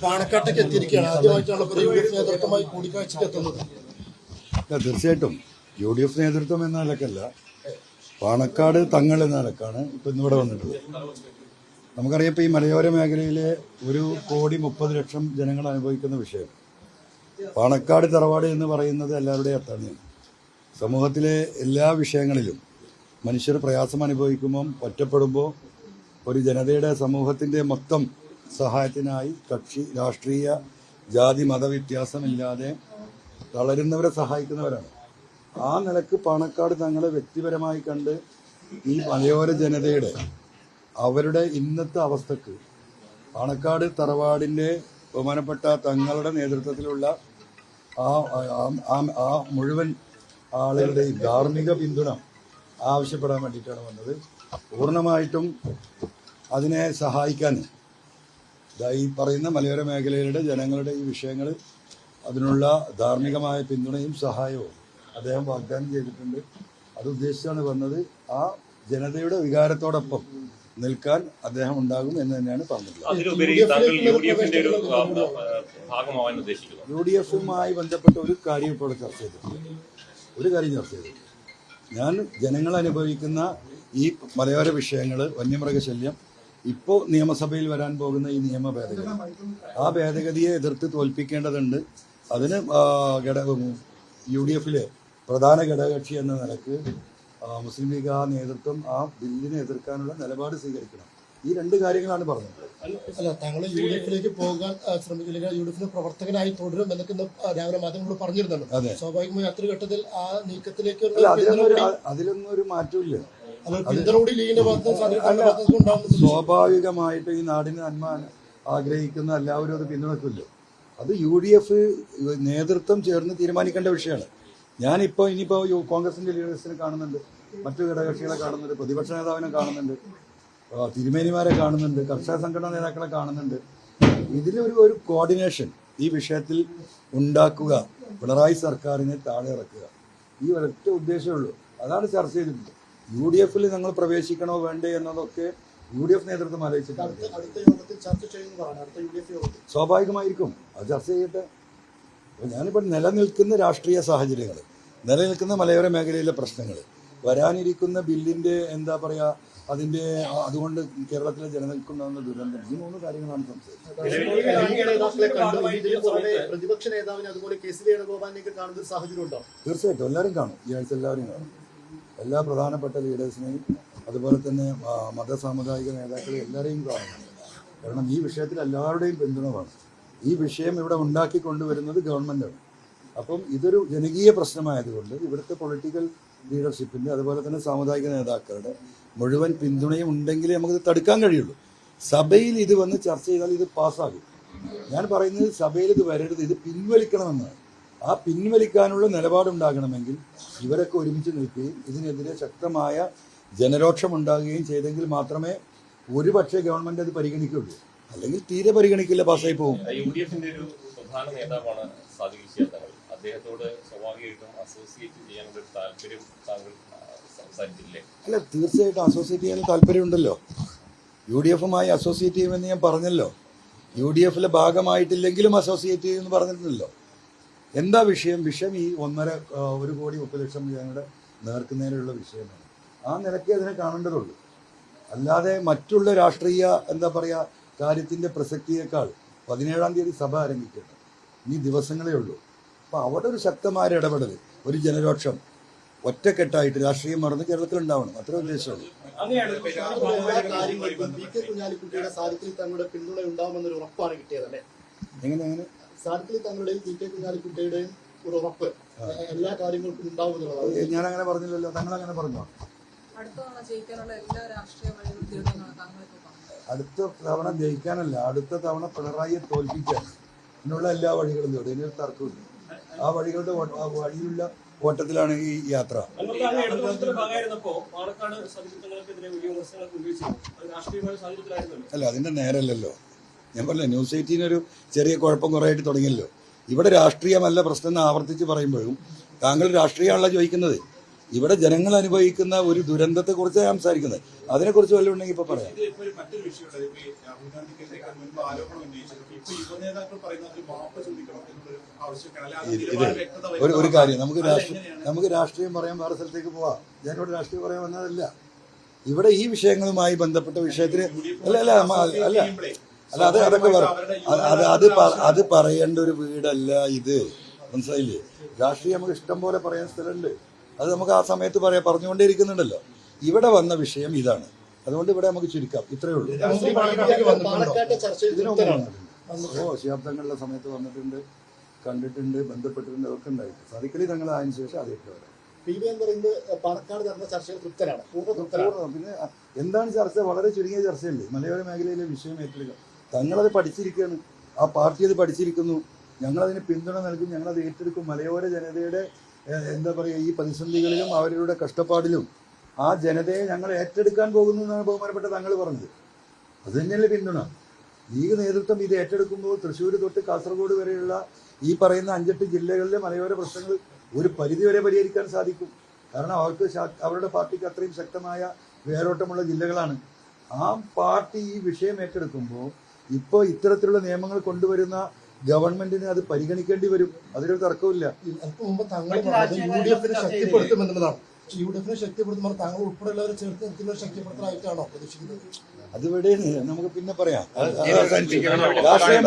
പാണക്കാട്ടേക്ക് എത്തിയിരിക്കുകയാണ്. ആദ്യമായിട്ടാണ് യു.ഡി.എഫ് നേതൃത്വമായി കൂടിക്കാഴ്ചയ്ക്ക് എത്തുന്നത്. തീർച്ചയായിട്ടും യു.ഡി.എഫ് നേതൃത്വം എന്ന നിലക്കല്ല, പാണക്കാട് തങ്ങൾ എന്ന നിലക്കാണ് ഇപ്പം ഇന്നിവിടെ വന്നിട്ടുള്ളത്. നമുക്കറിയാം, ഇപ്പോൾ ഈ മലയോര മേഖലയിലെ 1,30,00,000 ജനങ്ങൾ അനുഭവിക്കുന്ന വിഷയം പാണക്കാട് തറവാട് എന്ന് പറയുന്നത് എല്ലാവരുടെയും അത്താണിയാണ്. സമൂഹത്തിലെ എല്ലാ വിഷയങ്ങളിലും മനുഷ്യർ പ്രയാസം അനുഭവിക്കുമ്പം, ഒറ്റപ്പെടുമ്പോൾ ഒരു ജനതയുടെ സമൂഹത്തിൻ്റെ മൊത്തം സഹായത്തിനായി കക്ഷി രാഷ്ട്രീയ ജാതി മതവ്യത്യാസമില്ലാതെ തളരുന്നവരെ സഹായിക്കുന്നവരാണ്. ആ നിലക്ക് പാണക്കാട് തങ്ങളെ വ്യക്തിപരമായി കണ്ട് ഈ മലയോര ജനതയുടെ അവരുടെ ഇന്നത്തെ അവസ്ഥക്ക് പാണക്കാട് തറവാടിൻ്റെ ബഹുമാനപ്പെട്ട തങ്ങളുടെ നേതൃത്വത്തിലുള്ള ആ മുഴുവൻ ആളുകളുടെയും ധാർമ്മിക പിന്തുണ ആവശ്യപ്പെടാൻ വേണ്ടിയിട്ടാണ് വന്നത്. പൂർണ്ണമായിട്ടും അതിനെ സഹായിക്കാൻ ഈ പറയുന്ന മലയോര മേഖലയുടെ ജനങ്ങളുടെ ഈ വിഷയങ്ങൾ അതിനുള്ള ധാർമ്മികമായ പിന്തുണയും സഹായവും അദ്ദേഹം വാഗ്ദാനം ചെയ്തിട്ടുണ്ട്. അത് ഉദ്ദേശിച്ചാണ് വന്നത്. ആ ജനതയുടെ വികാരത്തോടൊപ്പം നിൽക്കാൻ അദ്ദേഹം ഉണ്ടാകും എന്ന് തന്നെയാണ് പറഞ്ഞത്. യു.ഡി.എഫുമായി ബന്ധപ്പെട്ട ഒരു കാര്യം ഇപ്പോൾ ചർച്ച ചെയ്തിട്ടുണ്ട്. ഞാൻ ജനങ്ങൾ അനുഭവിക്കുന്ന ഈ മലയോര വിഷയങ്ങൾ, വന്യമൃഗശല്യം, ഇപ്പോൾ നിയമസഭയിൽ വരാൻ പോകുന്ന ഈ നിയമ ഭേദഗതി, ആ ഭേദഗതിയെ എതിർത്ത് തോൽപ്പിക്കേണ്ടതുണ്ട്. അതിന് യു.ഡി.എഫിലെ പ്രധാന ഘടകകക്ഷി എന്ന നിലക്ക് മുസ്ലിം ലീഗ് ആ നേതൃത്വം ആ ബില്ലിനെ എതിർക്കാനുള്ള നിലപാട് സ്വീകരിക്കണം. ഈ രണ്ട് കാര്യങ്ങളാണ് പറഞ്ഞത്. അല്ല, താങ്കൾ യു.ഡി.എഫിലേക്ക് പോകാൻ ശ്രമിക്കില്ല, യു.ഡി.എഫിന്റെ പ്രവർത്തകനായി തുടരും എന്നൊക്കെ രാവിലെ മാധ്യമങ്ങളോട് പറഞ്ഞിരുന്നല്ലോ. സ്വാഭാവികമായി അത്ര ഘട്ടത്തിൽ ആ നീക്കത്തിലേക്ക് അതിലൊന്നും ഒരു മാറ്റമില്ല. സ്വാഭാവികമായിട്ട് ഈ നാടിന് നന്മ ആഗ്രഹിക്കുന്ന എല്ലാവരും അത് പിന്തുണയ്ക്കില്ല. അത് യു.ഡി.എഫ് നേതൃത്വം ചേർന്ന് തീരുമാനിക്കേണ്ട വിഷയമാണ്. ഇനിയിപ്പോൾ കോൺഗ്രസിന്റെ ലീഡേഴ്സിനെ കാണുന്നുണ്ട്, മറ്റു ഘടകകക്ഷികളെ കാണുന്നുണ്ട്, പ്രതിപക്ഷ നേതാവിനെ കാണുന്നുണ്ട്, തിരുമേനിമാരെ കാണുന്നുണ്ട്, കർഷക സംഘടനാ നേതാക്കളെ കാണുന്നുണ്ട്. ഇതിലൊരു കോർഡിനേഷൻ ഈ വിഷയത്തിൽ ഉണ്ടാക്കുക, പിണറായി സർക്കാരിനെ താഴെ ഇറക്കുക, ഈ ഒരൊറ്റ ഉദ്ദേശമുള്ളൂ. അതാണ് ചർച്ച ചെയ്തിട്ടുള്ളത്. യു.ഡി.എഫിൽ ഞങ്ങൾ പ്രവേശിക്കണോ വേണ്ടേ എന്നതൊക്കെ യു.ഡി.എഫ് നേതൃത്വം ആലോചിച്ചിട്ടുണ്ട്. സ്വാഭാവികമായിരിക്കും, അത് ചർച്ച ചെയ്യട്ടെ. ഞാനിപ്പോൾ നിലനിൽക്കുന്ന രാഷ്ട്രീയ സാഹചര്യങ്ങൾ, നിലനിൽക്കുന്ന മലയോര മേഖലയിലെ പ്രശ്നങ്ങൾ, വരാനിരിക്കുന്ന ബില്ലിൻ്റെ അതിൻ്റെ അതുകൊണ്ട് കേരളത്തിലെ ജനങ്ങൾക്കുണ്ടാകുന്ന ദുരന്തം, ഈ 3 കാര്യങ്ങളാണ് സംസാരിച്ചത്. തീർച്ചയായിട്ടും എല്ലാവരും കാണും. ഈ ആഴ്ച എല്ലാവരും കാണും. എല്ലാ പ്രധാനപ്പെട്ട ലീഡേഴ്സിനെയും അതുപോലെ തന്നെ മതസാമുദായിക നേതാക്കളെ എല്ലാവരെയും കാണുന്നുണ്ട്. കാരണം ഈ വിഷയത്തിൽ എല്ലാവരുടെയും പിന്തുണ വേണം. ഈ വിഷയം ഇവിടെ ഉണ്ടാക്കി കൊണ്ടുവരുന്നത് ഗവൺമെൻറ്റാണ്. അപ്പം ഇതൊരു ജനകീയ പ്രശ്നമായതുകൊണ്ട് ഇവിടുത്തെ പൊളിറ്റിക്കൽ ലീഡർഷിപ്പിൻ്റെ അതുപോലെ തന്നെ സാമുദായിക നേതാക്കളുടെ മുഴുവൻ പിന്തുണയും ഉണ്ടെങ്കിലേ നമുക്കിത് തടുക്കാൻ കഴിയുള്ളൂ. സഭയിൽ ഇത് വന്ന് ചർച്ച ചെയ്താൽ ഇത് പാസ്സാകും. ഞാൻ പറയുന്നത് സഭയിൽ ഇത് വരരുത്, ഇത് പിൻവലിക്കണമെന്നാണ്. ആ പിൻവലിക്കാനുള്ള നിലപാടുണ്ടാകണമെങ്കിൽ ഇവരൊക്കെ ഒരുമിച്ച് നിൽക്കുകയും ഇതിനെതിരെ ശക്തമായ ജനരോക്ഷം ഉണ്ടാകുകയും ചെയ്തെങ്കിൽ മാത്രമേ ഒരുപക്ഷെ ഗവൺമെന്റ് അത് പരിഗണിക്കുകയുള്ളൂ. അല്ലെങ്കിൽ തീരെ പരിഗണിക്കില്ല, പാസ്സായി പോകും. യു.ഡി.എഫിന്റെ ഒരു പ്രധാന നേതാവാണ് സാദിഖ് തങ്ങൾ. അദ്ദേഹത്തോട് സ്വാഭാവികമായിട്ടും അസോസിയേറ്റ് ചെയ്യാനുള്ള ഒരു താല്പര്യം താങ്കൾ സംസാരിച്ചില്ലേ? അല്ല, തീർച്ചയായിട്ടും അസോസിയേറ്റ് ചെയ്യാൻ താല്പര്യമുണ്ടല്ലോ. യു.ഡി.എഫുമായി അസോസിയേറ്റ് ചെയ്യുമെന്ന് ഞാൻ പറഞ്ഞല്ലോ. യു.ഡി.എഫിലെ ഭാഗമായിട്ടില്ലെങ്കിലും അസോസിയേറ്റ് ചെയ്യുമെന്ന് പറഞ്ഞിട്ടുണ്ടല്ലോ. എന്താ വിഷയം? ഈ 1,30,00,000 ജനങ്ങളുടെ നേർക്കുന്നതിനുള്ള വിഷയമാണ്. ആ നിലയ്ക്ക് അതിനെ കാണേണ്ടതുള്ളൂ. അല്ലാതെ മറ്റുള്ള രാഷ്ട്രീയ കാര്യത്തിൻ്റെ പ്രസക്തിയേക്കാൾ 17-ാം തീയതി സഭ ആരംഭിക്കട്ടെ. ഇനി ദിവസങ്ങളേ ഉള്ളൂ. അപ്പോൾ അവിടെ ഒരു ശക്തമായ ഇടപെടൽ, ഒരു ജനരോക്ഷം ഒറ്റക്കെട്ടായിട്ട് രാഷ്ട്രീയം മറന്ന് കേരളത്തിൽ ഉണ്ടാവണം. അത്ര ഉദ്ദേശമുള്ളൂ. എങ്ങനെ ഞാനങ്ങനെ പറഞ്ഞില്ലല്ലോ. തങ്ങളങ്ങനെ പറഞ്ഞോ? അടുത്ത തവണ ജയിക്കാനല്ല, അടുത്ത തവണ പിണറായിയെ തോൽപ്പിക്കാൻ എന്നുള്ള എല്ലാ വഴികളും തേടും. ഇനിയൊരു തർക്കമില്ല. ആ വഴിയുള്ള ഓട്ടത്തിലാണ് ഈ യാത്ര. അല്ല, അതിന്റെ നേരല്ലല്ലോ. ഞാൻ പറഞ്ഞില്ല, ന്യൂസ് 18 ചെറിയ കുഴപ്പം കുറേയായിട്ട് തുടങ്ങിയല്ലോ. ഇവിടെ രാഷ്ട്രീയമല്ല പ്രശ്നം എന്ന് ആവർത്തിച്ച് പറയുമ്പോഴും താങ്കൾ രാഷ്ട്രീയമാണല്ലോ ചോദിക്കുന്നത്. ഇവിടെ ജനങ്ങൾ അനുഭവിക്കുന്ന ഒരു ദുരന്തത്തെ കുറിച്ചാണ് സംസാരിക്കുന്നത്. അതിനെക്കുറിച്ച് വല്ലതും ഉണ്ടെങ്കിൽ ഇപ്പൊ പറയാം. മറ്റൊരു വിഷയമുണ്ട്. ഇപ്പൊ ഈ രാഹുൽ ഗാന്ധിക്കെതിരെ മുൻപ് ആരോപണം ഉന്നയിച്ചത് ഇപ്പൊ യുവ നേതാക്കൾ പറയുന്നത് മാപ്പ് ചോദിക്കണം എന്നുള്ളൊരു ആവശ്യമൊക്കെയാണ്. ഒരു കാര്യം, നമുക്ക് രാഷ്ട്രീയം പറയാൻ വേറെ സ്ഥലത്തേക്ക് പോവാം. ഞാനിവിടെ രാഷ്ട്രീയം പറയാൻ വന്നതല്ല. ഇവിടെ ഈ വിഷയങ്ങളുമായി ബന്ധപ്പെട്ട വിഷയത്തിന് അത് പറയേണ്ട ഒരു വീടല്ല ഇത്, മനസ്സിലായില്ലേ? രാഷ്ട്രീയം നമുക്ക് ഇഷ്ടം പോലെ പറയാൻ സ്ഥലമുണ്ട്. അത് നമുക്ക് ആ സമയത്ത് പറഞ്ഞുകൊണ്ടേ ഇരിക്കുന്നുണ്ടല്ലോ. ഇവിടെ വന്ന വിഷയം ഇതാണ്. അതുകൊണ്ട് ഇവിടെ നമുക്ക് ചുരുക്കാം. ഇത്രയേ ഉള്ളൂ. ശാബ്ദങ്ങളുടെ സമയത്ത് വന്നിട്ടുണ്ട്, കണ്ടിട്ടുണ്ട്, ബന്ധപ്പെട്ടിട്ടുണ്ട്, അതൊക്കെ ഉണ്ടായിട്ട് സാധിക്കലി തങ്ങൾ അതിന് ശേഷം അതേക്ക് വരാം. പാലക്കാട് നടന്ന ചർച്ചയിൽ തൃപ്തരാണ്. പിന്നെ എന്താണ് ചർച്ച? വളരെ ചുരുങ്ങിയ ചർച്ചയല്ലേ. മലയോര മേഖലയിലെ വിഷയം ഏറ്റെടുക്കുക. തങ്ങളത് പഠിച്ചിരിക്കുകയാണ്, ആ പാർട്ടി അത് പഠിച്ചിരിക്കുന്നു. ഞങ്ങളതിന് പിന്തുണ നൽകും, ഞങ്ങളത് ഏറ്റെടുക്കും. മലയോര ജനതയുടെ എന്താ പറയുക, ഈ പ്രതിസന്ധികളിലും അവരുടെ കഷ്ടപ്പാടിലും ആ ജനതയെ ഞങ്ങൾ ഏറ്റെടുക്കാൻ പോകുന്നു എന്നാണ് ബഹുമാനപ്പെട്ട തങ്ങൾ പറഞ്ഞത്. അത് തന്നെയല്ലേ പിന്തുണ. ലീഗ് നേതൃത്വം ഇത് ഏറ്റെടുക്കുമ്പോൾ തൃശ്ശൂർ തൊട്ട് കാസർഗോഡ് വരെയുള്ള ഈ പറയുന്ന 5-8 ജില്ലകളിലെ മലയോര പ്രശ്നങ്ങൾ ഒരു പരിധിവരെ പരിഹരിക്കാൻ സാധിക്കും. കാരണം അവരുടെ പാർട്ടിക്ക് അത്രയും ശക്തമായ വേരോട്ടമുള്ള ജില്ലകളാണ്. ആ പാർട്ടി ഈ വിഷയം ഏറ്റെടുക്കുമ്പോൾ ഇപ്പോൾ ഇത്തരത്തിലുള്ള നിയമങ്ങൾ കൊണ്ടുവരുന്ന ഗവൺമെന്റിന് അത് പരിഗണിക്കേണ്ടി വരും. അതിലൊരു തർക്കമില്ല. അല്പം മുമ്പ് താങ്കൾ യുഡിഎഫിനെ ശക്തിപ്പെടുത്തുമെന്നുള്ളതാണ്. യുഡിഎഫിനെ ശക്തിപ്പെടുത്തുമ്പോൾ താങ്കൾ ഉൾപ്പെടെയുള്ളവരെ ചേർത്ത് നിർത്തുന്ന ശക്തിപ്പെടുത്തലായിട്ടാണോ പ്രതീക്ഷിക്കുന്നത്? അതിവിടെ നമുക്ക് പിന്നെ പറയാം. രാഷ്ട്രീയം